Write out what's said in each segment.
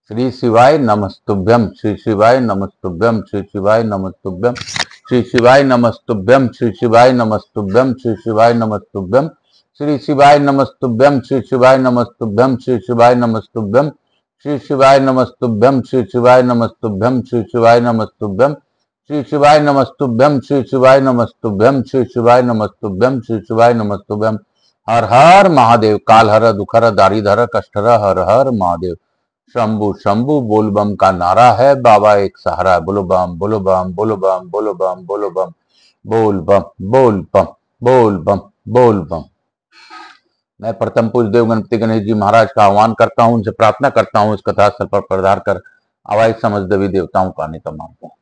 श्री शिवाय नमस्तुभ्यम, श्री शिवाय नमस्तुभ्यम, श्री शिवाय नमस्तुभ्यम, श्री शिवाय नमस्तुभ्यम, श्री शिवाय नमस्तुभ्यम, श्री शिवाय नमस्तुभ्यम, श्री शिवाय नमस्तुभ्यम, श्री शिवाय नमस्तुभ्यम, श्री शिवाय नमस्तुभ्यम, श्री शिवाय नमस्तुभ्यम, श्री शिवाय नमस्तुभ्यम, श्री शिवाय नमस्तुभ्यम, श्री शिवाय नमस्तुभ्यम, श्री शिवाय नमस्तुभ्यम, श्री शिवाय नमस्तुभ्यम, श्री शिवाय नमस्तुभ्यम। हर हर महादेव। काल हर दुखर दारिधर कष्टहर, हर हर महादेव। शंभु शंभु बोल बम का नारा है, बाबा एक सहारा। बोलो बम, बोलो बम, बोलो बम, बोलो बम, बोलो बम, बोल बम, बोल बम, बोल बम, बोल बम। मैं प्रथम पूज्य देव गणपति गणेश जी महाराज का आह्वान करता हूं, उनसे प्रार्थना करता हूं इस कथा स्थल पर पधार कर आवाज समझ देवी देवताओं का आने का मांगता हूं।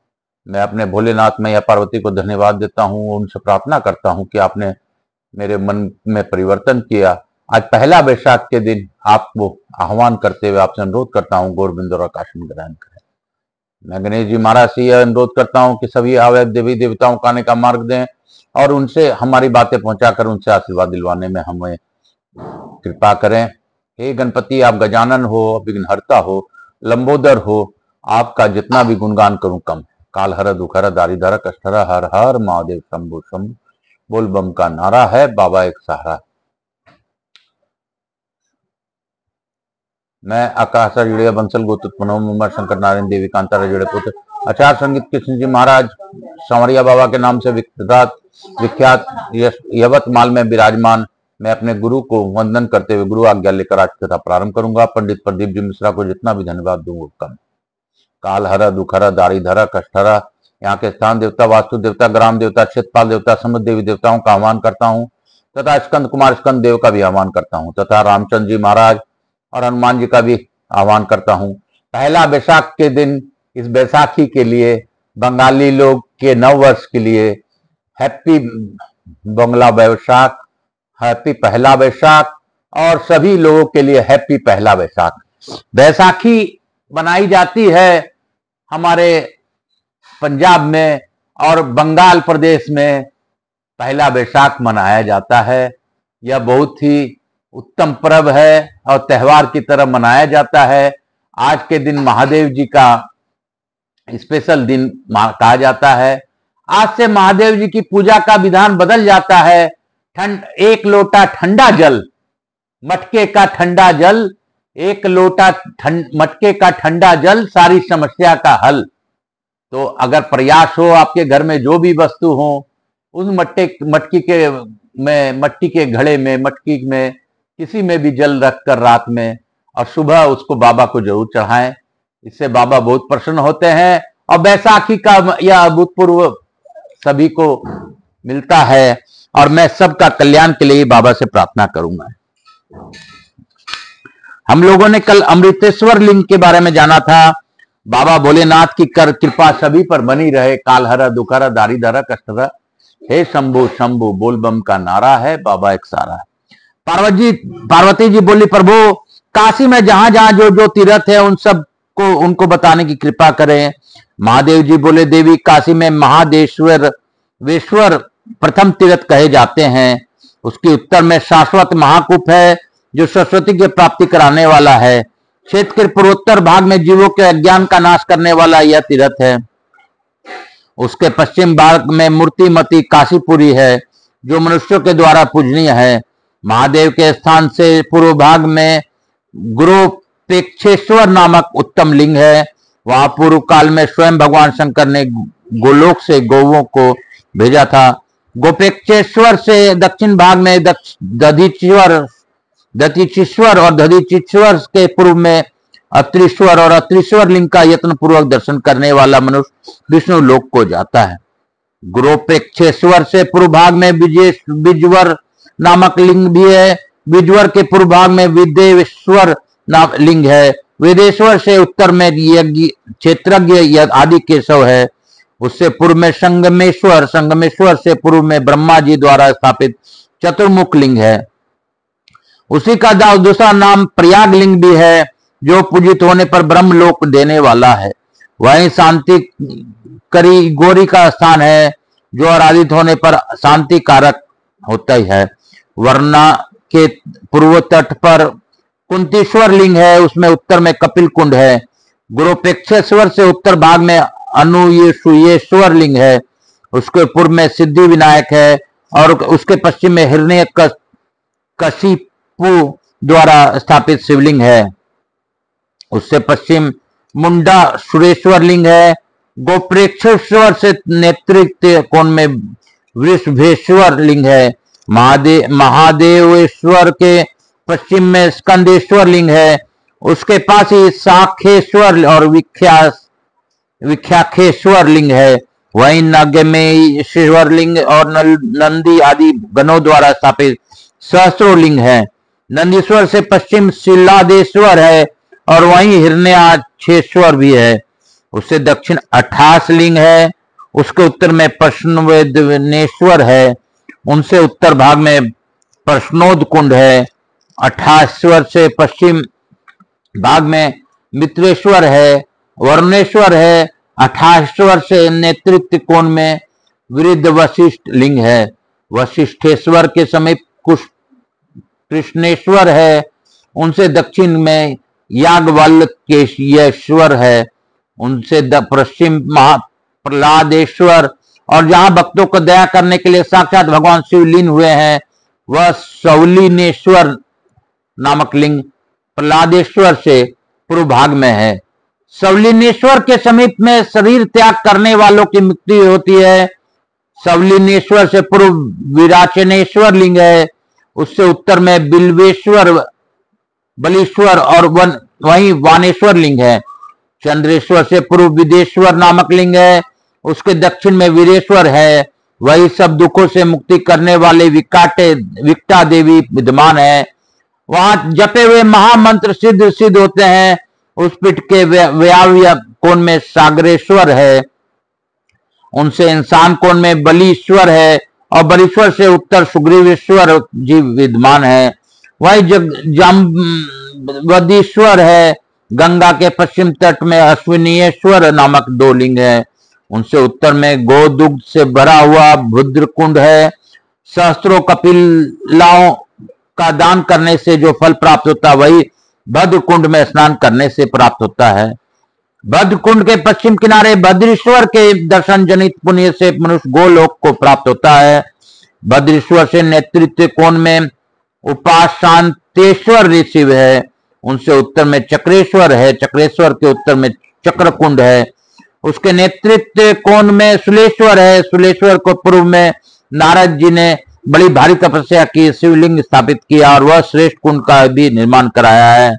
मैं अपने भोलेनाथ मैया पार्वती को धन्यवाद देता हूं, उनसे प्रार्थना करता हूं कि आपने मेरे मन में परिवर्तन किया। आज पहला वैशाख के दिन आपको आह्वान करते हुए आपसे अनुरोध करता हूं गोरबिंद और आकाशन ग्रहण करें। मैं गणेश जी महाराज से यह अनुरोध करता हूं कि सभी अवैध देवी देवताओं का आने का मार्ग दें और उनसे हमारी बातें पहुंचाकर उनसे आशीर्वाद दिलवाने में हमें कृपा करें। हे गणपति, आप गजानन हो, विघ्नहर्ता हो, लंबोदर हो, आपका जितना भी गुणगान करूं कम। काल हर दुखहर दारिधर कष्टहर, हर हर महादेव। शंभु शंभु बोल बम का नारा है, बाबा एक सहारा। मैं आकाशार्य बंसल गोत्रोत्पन्नो मुंबर शंकर नारायण देवी कांतारा जड़े पुत्र आचार्य संगीत कृष्ण जी महाराज संवरिया बाबा के नाम से विख्यात यवतमाल में विराजमान। मैं अपने गुरु को वंदन करते हुए गुरु आज्ञा लेकर आज कथा प्रारंभ करूंगा। पंडित प्रदीप जी मिश्रा को जितना भी धन्यवाद दूंगा कम। काल हर दुखहर दारिधर कष्टहर, यहाँ के स्थान देवता, वास्तु देवता, ग्राम देवता, क्षेत्रपाल देवता, समुद्र देवी देवताओं का आह्वान करता हूँ तथा स्कंद कुमार स्कंद देव का भी आह्वान करता हूँ तथा रामचंद्र जी महाराज और हनुमान जी का भी आह्वान करता हूँ। पहला वैशाख के दिन, इस बैसाखी के लिए बंगाली लोग के नव वर्ष के लिए हैप्पी बंगला वैशाख, हैप्पी पहला वैशाख और सभी लोगों के लिए हैप्पी पहला वैशाख। बैसाखी बनाई जाती है हमारे पंजाब में और बंगाल प्रदेश में पहला वैशाख मनाया जाता है। यह बहुत ही उत्तम पर्व है और त्योहार की तरह मनाया जाता है। आज के दिन महादेव जी का स्पेशल दिन कहा जाता है। आज से महादेव जी की पूजा का विधान बदल जाता है। एक लोटा ठंडा जल, मटके का ठंडा जल, एक लोटा मटके का ठंडा जल, सारी समस्या का हल। तो अगर प्रयास हो आपके घर में जो भी वस्तु हो, उस मटकी के घड़े में, मटकी में किसी में भी जल रखकर रात में और सुबह उसको बाबा को जरूर चढ़ाएं। इससे बाबा बहुत प्रसन्न होते हैं और बैसाखी का यह अभूतपूर्व सभी को मिलता है और मैं सबका कल्याण के लिए बाबा से प्रार्थना करूंगा। हम लोगों ने कल अमृतेश्वर लिंग के बारे में जाना था। बाबा भोलेनाथ की कृपा सभी पर बनी रहे। काल हर दुखहर दारिधर कष्टहर, हे शंभु शंभु बोल बम का नारा है, बाबा एक सहारा है। पार्वती जी बोली, प्रभु काशी में जहां जहां जो जो तीर्थ है उन सब को उनको बताने की कृपा करें। महादेव जी बोले, देवी काशी में महादेश्वर प्रथम तीर्थ कहे जाते हैं। उसके उत्तर में शाश्वत महाकूप है जो सरस्वती की प्राप्ति कराने वाला है। क्षेत्र के पूर्वोत्तर भाग में जीवों के अज्ञान का नाश करने वाला यह तीर्थ है। उसके पश्चिम भाग में मूर्तिमती काशीपुरी है जो मनुष्यों के द्वारा पूजनीय है। महादेव के स्थान से पूर्व भाग में गोपेक्षेश्वर नामक उत्तम लिंग है। वहां पूर्व काल में स्वयं भगवान शंकर ने गोलोक से गौओं को भेजा था। गोपेक्षेश्वर से दक्षिण भाग में दधीचीश्वर और दधीचीश्वर के पूर्व में अत्रीश्वर और अत्रीश्वर लिंग का यत्न पूर्वक दर्शन करने वाला मनुष्य विष्णु लोक को जाता है। गोपेक्षेश्वर से पूर्व भाग में बिजवर नामक लिंग भी है। बिजवर के पूर्व भाग में विदेश्वर नाम लिंग है। वेदेश्वर से उत्तर में क्षेत्रज्ञ आदि केशव है। उससे पूर्व में संगमेश्वर से पूर्व में ब्रह्मा जी द्वारा स्थापित चतुर्मुख लिंग है। उसी का दूसरा नाम प्रयाग लिंग भी है जो पूजित होने पर ब्रह्मलोक देने वाला है। वहीं शांति करी गौरी का स्थान है जो आराधित होने पर शांति कारक होता ही है। वर्णा के पूर्व तट पर कुंतीश्वर लिंग है। उसमें उत्तर में कपिल कुंड है। गुरुपेक्षेश्वर से उत्तर भाग में अनुसूयेश्वर लिंग है, उसके पूर्व में सिद्धि विनायक है और उसके पश्चिम में हिरण्यकशिपु द्वारा स्थापित शिवलिंग है। उससे पश्चिम मुंडा सुरेश्वर लिंग है। गोप्रेक्षेश्वर से नेतृत्व कोण में वृषभेश्वर लिंग है। महादेवेश्वर के पश्चिम में स्कंदेश्वर लिंग है। उसके पास ही शाखेश्वर और विख्याखेश्वर लिंग है। वहीं नगमेश्वर लिंग और नंदी आदि गणों द्वारा स्थापित सहस्रो लिंग है। नंदीश्वर से पश्चिम शिलादेश्वर है और वहीं हिरण्याक्षेश्वर भी है। उससे दक्षिण 28 लिंग है। उसके उत्तर में प्रश्नवेदनेश्वर है। उनसे उत्तर भाग में प्रश्नोद कुंड है। 28 से पश्चिम भाग में मित्रेश्वर है, वरुणेश्वर है। 28 से नेतृत्व कोण में वृद्ध वशिष्ठ लिंग है। वशिष्ठेश्वर के समीप कृष्णेश्वर है। उनसे दक्षिण में याज्ञवल्क्येश्वर है। उनसे पश्चिम महाप्रहलादेश्वर और जहां भक्तों को दया करने के लिए साक्षात भगवान शिव लीन हुए हैं वह सौलिनेश्वर नामक लिंग प्रहलादेश्वर से पूर्व भाग में है। सौलिनेश्वर के समीप में शरीर त्याग करने वालों की मुक्ति होती है। सौलिनेश्वर से पूर्व विराचनेश्वर लिंग है। उससे उत्तर में बिल्वेश्वर, बलीश्वर और वहीं वानेश्वर लिंग है। चंद्रेश्वर से पूर्व विदेश्वर नामक लिंग है। उसके दक्षिण में वीरेश्वर है। वही सब दुखों से मुक्ति करने वाले विकटा देवी विद्यमान है। वहां जपे हुए महामंत्र सिद्ध होते हैं। उस पीठ के वायव्य कोण में सागरेश्वर है। उनसे इंसान कोण में बलीश्वर है और बलीश्वर से उत्तर सुग्रीवेश्वर जी विद्यमान है। वही जम्बवदीश्वर है। गंगा के पश्चिम तट में अश्विनीश्वर नामक 2 लिंग है। उनसे उत्तर में गोदुग्ध से भरा हुआ भुद्र कुंड है। सहस्त्रों कपिलाओं का दान करने से जो फल प्राप्त होता है वही भद्र कुंड में स्नान करने से प्राप्त होता है। भद्र कुंड के पश्चिम किनारे भद्रेश्वर के दर्शन जनित पुण्य से मनुष्य गोलोक को प्राप्त होता है। भद्रेश्वर से नेतृत्व कोण में उपाशांतेश्वर ऋषि है। उनसे उत्तर में चक्रेश्वर है। चक्रेश्वर के उत्तर में चक्रकुंड है। उसके नेतृत्व कोण में सुलेश्वर है। सुलेश्वर को पूर्व में नारद जी ने बड़ी भारी तपस्या की शिवलिंग स्थापित किया और वह श्रेष्ठ कुंड का भी निर्माण कराया है।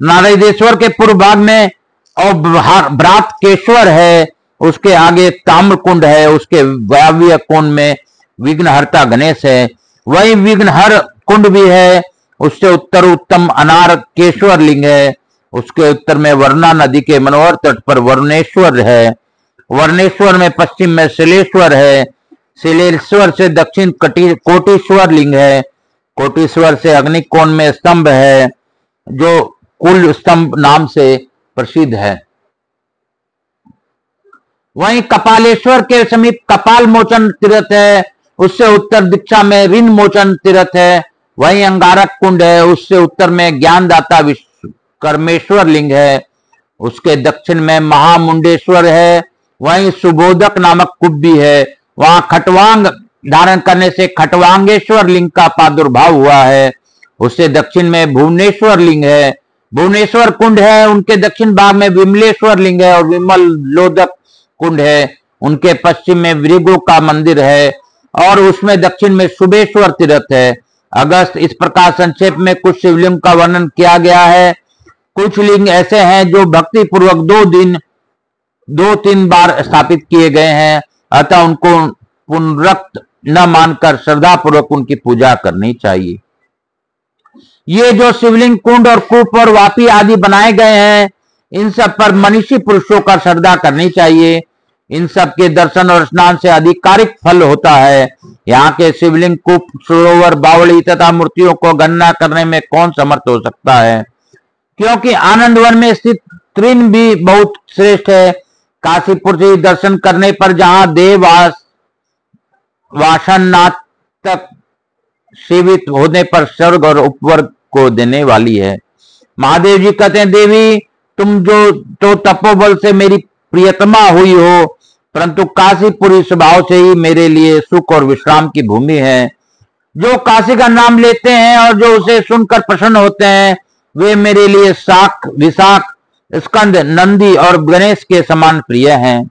नारदेश्वर के पूर्व भाग में भ्रातकेश्वर है। उसके आगे ताम्रकुंड है। उसके वायव्य कोण में विघ्नहर्ता गणेश है। वही विघ्नहर कुंड भी है। उससे उत्तर उत्तम अनारकेश्वर लिंग है। उसके उत्तर में वरुणा नदी के मनोहर तट पर वरुणेश्वर है। वरुणेश्वर में पश्चिम में शिलेश्वर है। शिलेश्वर से दक्षिण कोटीश्वर लिंग है। कोटीश्वर से अग्निकोण में स्तंभ है जो कुल स्तंभ नाम से प्रसिद्ध है। वहीं कपालेश्वर के समीप कपाल मोचन तीर्थ है। उससे उत्तर दिशा में ऋण मोचन तीर्थ है। वहीं अंगारक कुंड है। उससे उत्तर में ज्ञानदाता विश्वकर्मेश्वर लिंग है। उसके दक्षिण में महामुंडेश्वर है। वहीं सुबोधक नामक कुंड भी है। वहां खटवांग धारण करने से खटवांगेश्वर लिंग का प्रादुर्भाव हुआ है। उससे दक्षिण में भुवनेश्वर लिंग है। भुवनेश्वर कुंड है। उनके दक्षिण भाग में विमलेश्वर लिंग है और विमल लोदक कुंड है। उनके पश्चिम में वृगो का मंदिर है और उसमें दक्षिण में शुभेश्वर तीर्थ है। अगस्त इस प्रकार संक्षेप में कुछ शिवलिंग का वर्णन किया गया है। कुछ लिंग ऐसे हैं जो भक्ति पूर्वक 2-3 बार स्थापित किए गए हैं, अतः उनको पुनरुक्त न मानकर श्रद्धा पूर्वक उनकी पूजा करनी चाहिए। ये जो शिवलिंग कुंड और कूप और वापी आदि बनाए गए हैं, इन सब पर मनीषी पुरुषों का श्रद्धा करनी चाहिए। इन सब के दर्शन और स्नान से आधिकारिक फल होता है। यहाँ के शिवलिंग, कूप, सरोवर, बावड़ी तथा मूर्तियों को गणना करने में कौन समर्थ हो सकता है, क्योंकि आनंदवन में स्थित त्रिन भी बहुत श्रेष्ठ है। काशीपुर से दर्शन करने पर जहां देव वासनाथ तक सेवित होने पर स्वर्ग और उपवर्ग को देने वाली है। महादेव जी कहते हैं, देवी तुम जो तो तपोबल से मेरी प्रियतमा हुई हो, परंतु काशीपुरी स्वभाव से ही मेरे लिए सुख और विश्राम की भूमि है। जो काशी का नाम लेते हैं और जो उसे सुनकर प्रसन्न होते हैं, वे मेरे लिए शाक, विशाख, स्कंद, नंदी और गणेश के समान प्रिय हैं।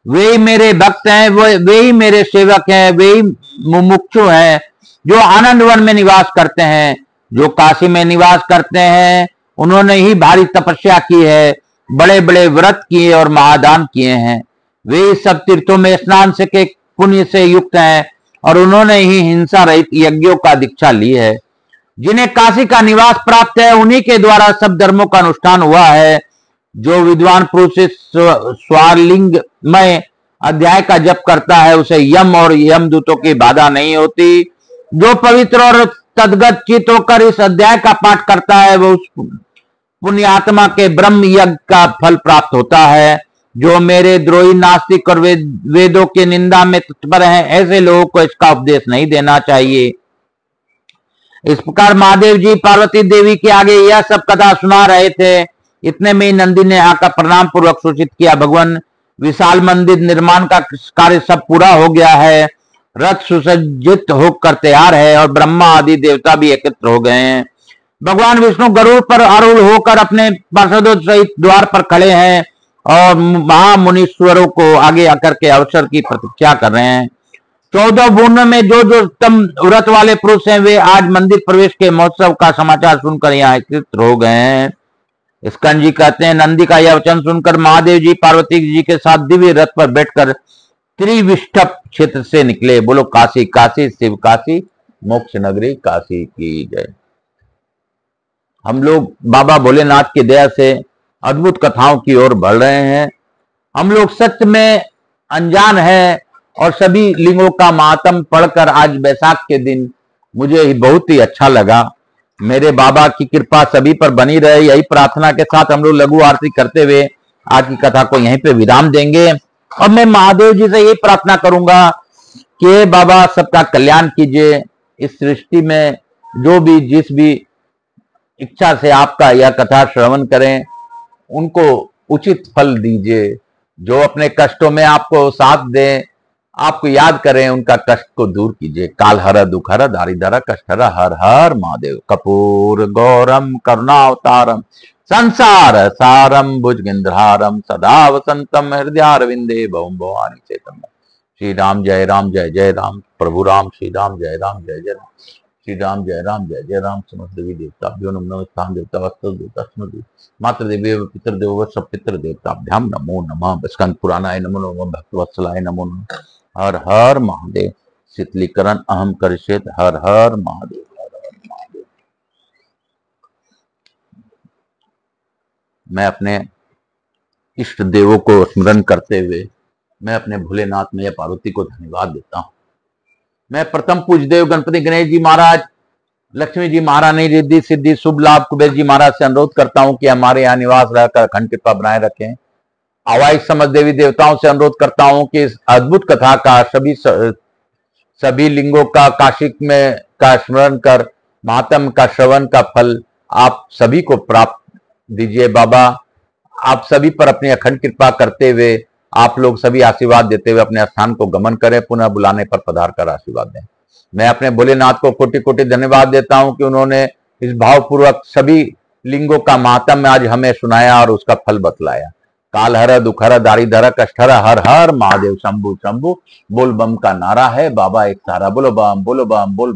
वे ही मेरे भक्त हैं, वे ही मेरे सेवक हैं, वे ही मुमुक्षु हैं जो आनंद वन में निवास करते हैं। जो काशी में निवास करते हैं उन्होंने ही भारी तपस्या की है, बड़े बड़े व्रत किए और महादान किए हैं। वे सब तीर्थों में स्नान से के पुण्य से युक्त हैं और उन्होंने ही हिंसा रहित यज्ञों का दीक्षा ली है। जिन्हें काशी का निवास प्राप्त है उन्हीं के द्वारा सब धर्मों का अनुष्ठान हुआ है। जो विद्वान पुरुष स्वालिंगमय अध्याय का जप करता है उसे यम और यमदूतों की बाधा नहीं होती। जो पवित्र और तद्गत चित होकर इस अध्याय का पाठ करता है वो उस पुण्यात्मा के ब्रह्म यज्ञ का फल प्राप्त होता है। जो मेरे द्रोही नास्तिक और वेदों की निंदा में तत्पर हैं, ऐसे लोगों को इसका उपदेश नहीं देना चाहिए। इस प्रकार महादेव जी पार्वती देवी के आगे यह सब कथा सुना रहे थे। इतने में नंदी ने आकर प्रणाम पूर्वक सूचित किया, भगवान विशाल मंदिर निर्माण का कार्य सब पूरा हो गया है, रथ सुसज्जित होकर तैयार है और ब्रह्मा आदि देवता भी एकत्र हो गए हैं। भगवान विष्णु गरुड़ पर आरूढ़ होकर अपने पार्षदों सहित द्वार पर खड़े हैं और महामुनीश्वरों को आगे आकर के अवसर की प्रतीक्षा कर रहे हैं। 14 भुवन में जो जो उत्तम व्रत वाले पुरुष हैं वे आज मंदिर प्रवेश के महोत्सव का समाचार सुनकर यहाँ एकत्र हो गए हैं। स्कंद जी कहते हैं, नंदी का यह वचन सुनकर महादेव जी पार्वती जी के साथ दिव्य रथ पर बैठकर त्रिविष्टप क्षेत्र से निकले। बोलो काशी काशी शिव काशी मोक्ष नगरी काशी की जय। हम लोग बाबा भोलेनाथ की दया से अद्भुत कथाओं की ओर बढ़ रहे हैं। हम लोग सत्य में अनजान है और सभी लिंगों का महात्म पढ़कर आज वैसाख के दिन मुझे बहुत ही अच्छा लगा। मेरे बाबा की कृपा सभी पर बनी रहे, यही प्रार्थना के साथ हम लोग लघु आरती करते हुए आज की कथा को यहीं पे विराम देंगे। और मैं महादेव जी से यही प्रार्थना करूंगा कि बाबा सबका कल्याण कीजिए। इस सृष्टि में जो भी जिस भी इच्छा से आपका यह कथा श्रवण करें उनको उचित फल दीजिए। जो अपने कष्टों में आपको साथ दें, आपको याद करें, उनका कष्ट को दूर कीजिए। काल हर दुख हर दारिद्र कष्ट हर हर हर महादेव। कपूर गौरम करुणावतारम संसार सारम भुजगेंद्रहारम सदा वसंतम हृदयारविंदे भवम भवानी चेतम। श्री राम जय राम जय जय राम। प्रभु राम श्री राम जय राम जय जय राम। श्री राम जय राम जय जय राम। समस्त देवी देवताभ्यो नमः। स्थान देवता वस्त्र देवता स्मृति मातृ देवी पितृ देव सब पितृ देवताभ्याम नमो नमः। स्कंद पुराणाय नमो नमः। भक्त वत्सलाय नमो नमः। हर हर महादेव। शीतलीकरण अहम करिष्येत। हर हर महादेव। हर हर महादेव। मैं अपने इष्ट देवों को स्मरण करते हुए मैं अपने भोलेनाथ मैया पार्वती को धन्यवाद देता हूँ। मैं प्रथम पूज्य देव गणपति गणेश जी महाराज, लक्ष्मी जी महारानी, रिद्धि सिद्धि शुभ लाभ कुबेर जी महाराज से अनुरोध करता हूं कि हमारे यहाँ निवास रहकर अखंड कृपा बनाए रखें। आवाई समस्त देवी देवताओं से अनुरोध करता हूं कि इस अद्भुत कथा का सभी लिंगों का काशी में का स्मरण कर महात्म का श्रवण का फल आप सभी को प्राप्त दीजिए। बाबा आप सभी पर अपनी अखंड कृपा करते हुए आप लोग सभी आशीर्वाद देते हुए अपने स्थान को गमन करें, पुनः बुलाने पर पधार कर आशीर्वाद दें। मैं अपने भोलेनाथ को कोटि कोटि धन्यवाद देता हूं कि उन्होंने इस भावपूर्वक सभी लिंगों का महात्म्य आज हमें सुनाया और उसका फल बतलाया। काल हर दुख हर दारिद्र कष्ट हर हर हर महादेव शंभु शंभु। बोल बम का नारा है, बाबा एक सहारा। बोलो बम बोल।